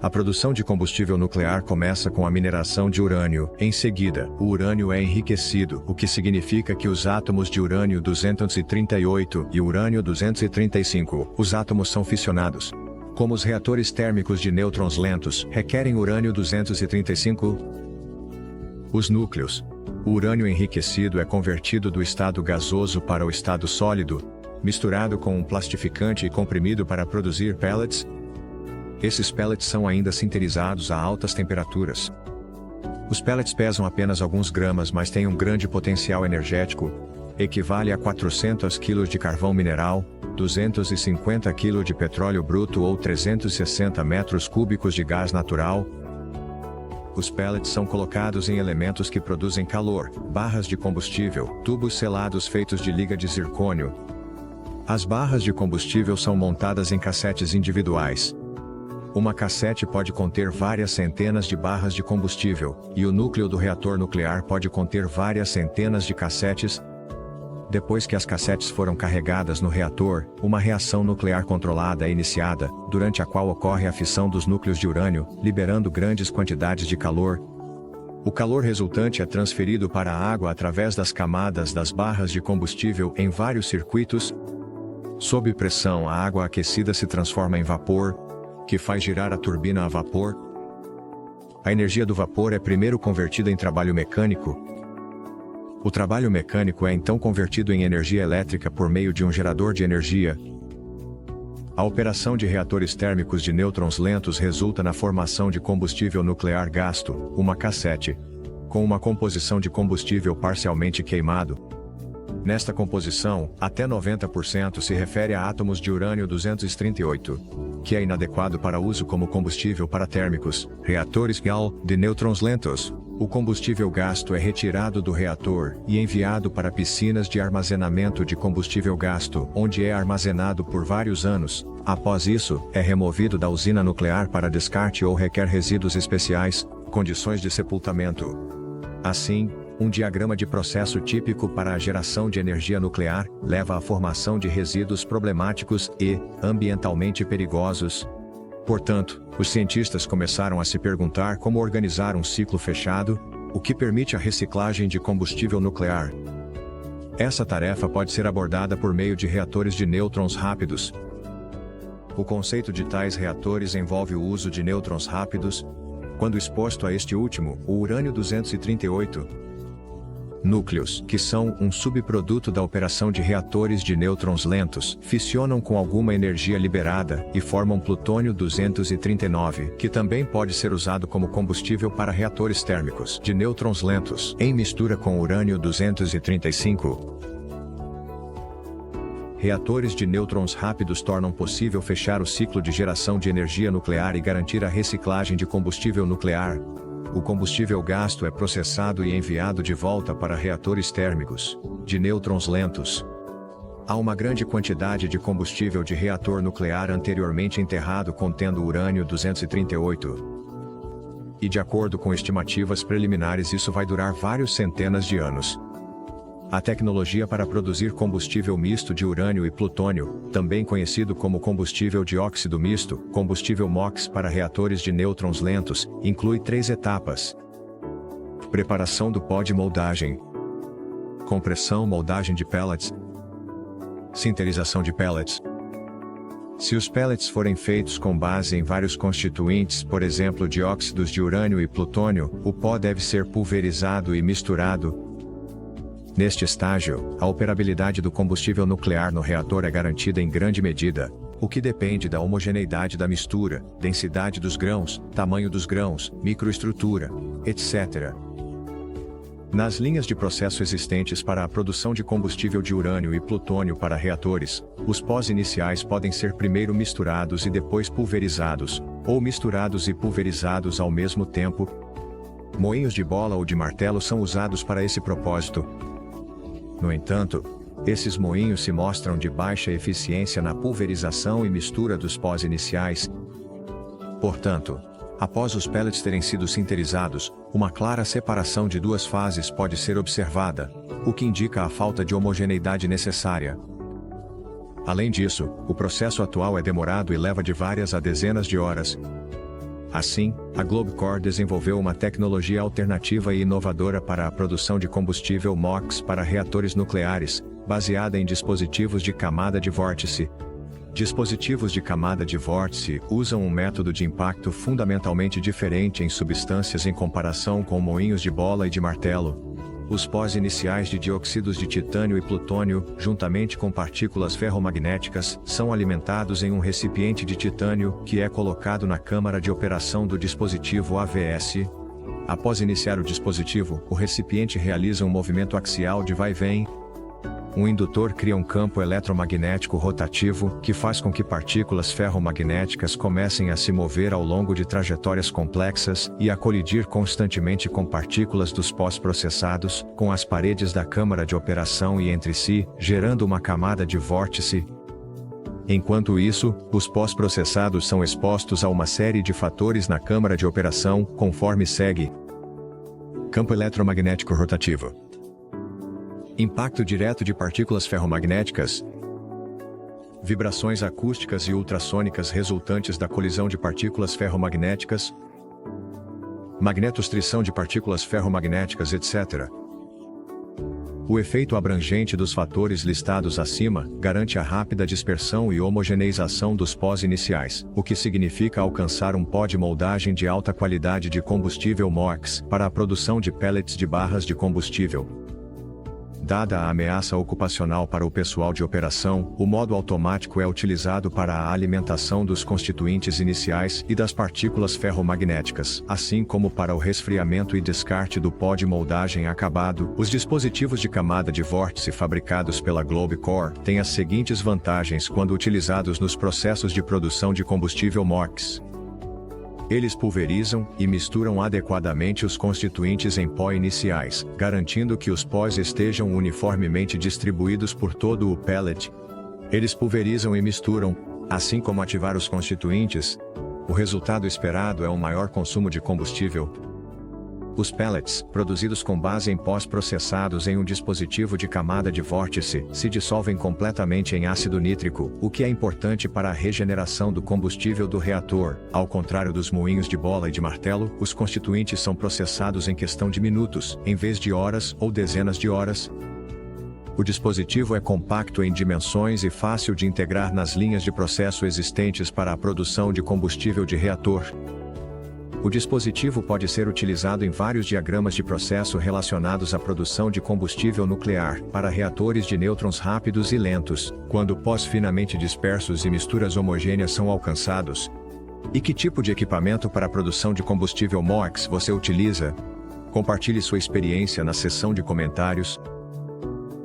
A produção de combustível nuclear começa com a mineração de urânio. Em seguida, o urânio é enriquecido, o que significa que os átomos de urânio 238 e urânio 235, os átomos são fissionados. Como os reatores térmicos de nêutrons lentos requerem urânio 235, os núcleos. O urânio enriquecido é convertido do estado gasoso para o estado sólido, misturado com um plastificante e comprimido para produzir pellets. Esses pellets são ainda sinterizados a altas temperaturas. Os pellets pesam apenas alguns gramas, mas têm um grande potencial energético, equivale a 400 kg de carvão mineral, 250 kg de petróleo bruto ou 360 metros cúbicos de gás natural. Os pellets são colocados em elementos que produzem calor, barras de combustível, tubos selados feitos de liga de zircônio. As barras de combustível são montadas em cassetes individuais. Uma cassete pode conter várias centenas de barras de combustível, e o núcleo do reator nuclear pode conter várias centenas de cassetes. Depois que as cassetes foram carregadas no reator, uma reação nuclear controlada é iniciada, durante a qual ocorre a fissão dos núcleos de urânio, liberando grandes quantidades de calor. O calor resultante é transferido para a água através das camadas das barras de combustível em vários circuitos. Sob pressão, a água aquecida se transforma em vapor, que faz girar a turbina a vapor. A energia do vapor é primeiro convertida em trabalho mecânico. O trabalho mecânico é então convertido em energia elétrica por meio de um gerador de energia. A operação de reatores térmicos de nêutrons lentos resulta na formação de combustível nuclear gasto, uma cassete, com uma composição de combustível parcialmente queimado. Nesta composição, até 90% se refere a átomos de urânio 238, que é inadequado para uso como combustível para térmicos, reatores GAL, de nêutrons lentos. O combustível gasto é retirado do reator e enviado para piscinas de armazenamento de combustível gasto, onde é armazenado por vários anos. Após isso, é removido da usina nuclear para descarte ou requer resíduos especiais, condições de sepultamento. Assim, um diagrama de processo típico para a geração de energia nuclear leva à formação de resíduos problemáticos e ambientalmente perigosos. Portanto, os cientistas começaram a se perguntar como organizar um ciclo fechado, o que permite a reciclagem de combustível nuclear. Essa tarefa pode ser abordada por meio de reatores de nêutrons rápidos. O conceito de tais reatores envolve o uso de nêutrons rápidos. Quando exposto a este último, o urânio 238 núcleos, que são um subproduto da operação de reatores de nêutrons lentos, fissionam com alguma energia liberada e formam plutônio 239, que também pode ser usado como combustível para reatores térmicos de nêutrons lentos, em mistura com urânio 235. Reatores de nêutrons rápidos tornam possível fechar o ciclo de geração de energia nuclear e garantir a reciclagem de combustível nuclear. O combustível gasto é processado e enviado de volta para reatores térmicos, de nêutrons lentos. Há uma grande quantidade de combustível de reator nuclear anteriormente enterrado contendo urânio 238. E de acordo com estimativas preliminares isso vai durar vários centenas de anos. A tecnologia para produzir combustível misto de urânio e plutônio, também conhecido como combustível de óxido misto, combustível MOX para reatores de nêutrons lentos, inclui 3 etapas. Preparação do pó de moldagem. Compressão, moldagem de pellets. Sinterização de pellets. Se os pellets forem feitos com base em vários constituintes, por exemplo dióxidos de urânio e plutônio, o pó deve ser pulverizado e misturado. Neste estágio, a operabilidade do combustível nuclear no reator é garantida em grande medida, o que depende da homogeneidade da mistura, densidade dos grãos, tamanho dos grãos, microestrutura, etc. Nas linhas de processo existentes para a produção de combustível de urânio e plutônio para reatores, os pós iniciais podem ser primeiro misturados e depois pulverizados, ou misturados e pulverizados ao mesmo tempo. Moinhos de bola ou de martelo são usados para esse propósito. No entanto, esses moinhos se mostram de baixa eficiência na pulverização e mistura dos pós iniciais. Portanto, após os pellets terem sido sinterizados, uma clara separação de duas fases pode ser observada, o que indica a falta de homogeneidade necessária. Além disso, o processo atual é demorado e leva de várias a dezenas de horas. Assim, a Globecor desenvolveu uma tecnologia alternativa e inovadora para a produção de combustível MOX para reatores nucleares, baseada em dispositivos de camada de vórtice. Dispositivos de camada de vórtice usam um método de impacto fundamentalmente diferente em substâncias em comparação com moinhos de bola e de martelo. Os pós iniciais de dióxidos de titânio e plutônio, juntamente com partículas ferromagnéticas, são alimentados em um recipiente de titânio, que é colocado na câmara de operação do dispositivo AVS. Após iniciar o dispositivo, o recipiente realiza um movimento axial de vai e vem. Um indutor cria um campo eletromagnético rotativo, que faz com que partículas ferromagnéticas comecem a se mover ao longo de trajetórias complexas, e a colidir constantemente com partículas dos pós-processados, com as paredes da câmara de operação e entre si, gerando uma camada de vórtice. Enquanto isso, os pós-processados são expostos a uma série de fatores na câmara de operação, conforme segue: campo eletromagnético rotativo, impacto direto de partículas ferromagnéticas, vibrações acústicas e ultrassônicas resultantes da colisão de partículas ferromagnéticas, magnetostrição de partículas ferromagnéticas, etc. O efeito abrangente dos fatores listados acima garante a rápida dispersão e homogeneização dos pós iniciais, o que significa alcançar um pó de moldagem de alta qualidade de combustível MOX para a produção de pellets de barras de combustível. Dada a ameaça ocupacional para o pessoal de operação, o modo automático é utilizado para a alimentação dos constituintes iniciais e das partículas ferromagnéticas, assim como para o resfriamento e descarte do pó de moldagem acabado. Os dispositivos de camada de vórtice fabricados pela Globecor têm as seguintes vantagens quando utilizados nos processos de produção de combustível MOX. Eles pulverizam e misturam adequadamente os constituintes em pó iniciais, garantindo que os pós estejam uniformemente distribuídos por todo o pellet. Eles pulverizam e misturam, assim como ativar os constituintes. O resultado esperado é um maior consumo de combustível. Os pellets, produzidos com base em pós processados em um dispositivo de camada de vórtice, se dissolvem completamente em ácido nítrico, o que é importante para a regeneração do combustível do reator. Ao contrário dos moinhos de bola e de martelo, os constituintes são processados em questão de minutos, em vez de horas ou dezenas de horas. O dispositivo é compacto em dimensões e fácil de integrar nas linhas de processo existentes para a produção de combustível de reator. O dispositivo pode ser utilizado em vários diagramas de processo relacionados à produção de combustível nuclear, para reatores de nêutrons rápidos e lentos, quando pós finamente dispersos e misturas homogêneas são alcançados. E que tipo de equipamento para a produção de combustível MOX você utiliza? Compartilhe sua experiência na seção de comentários.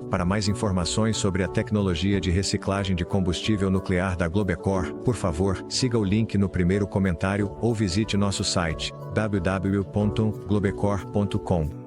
Para mais informações sobre a tecnologia de reciclagem de combustível nuclear da Globecor, por favor, siga o link no primeiro comentário ou visite nosso site, www.globecor.com.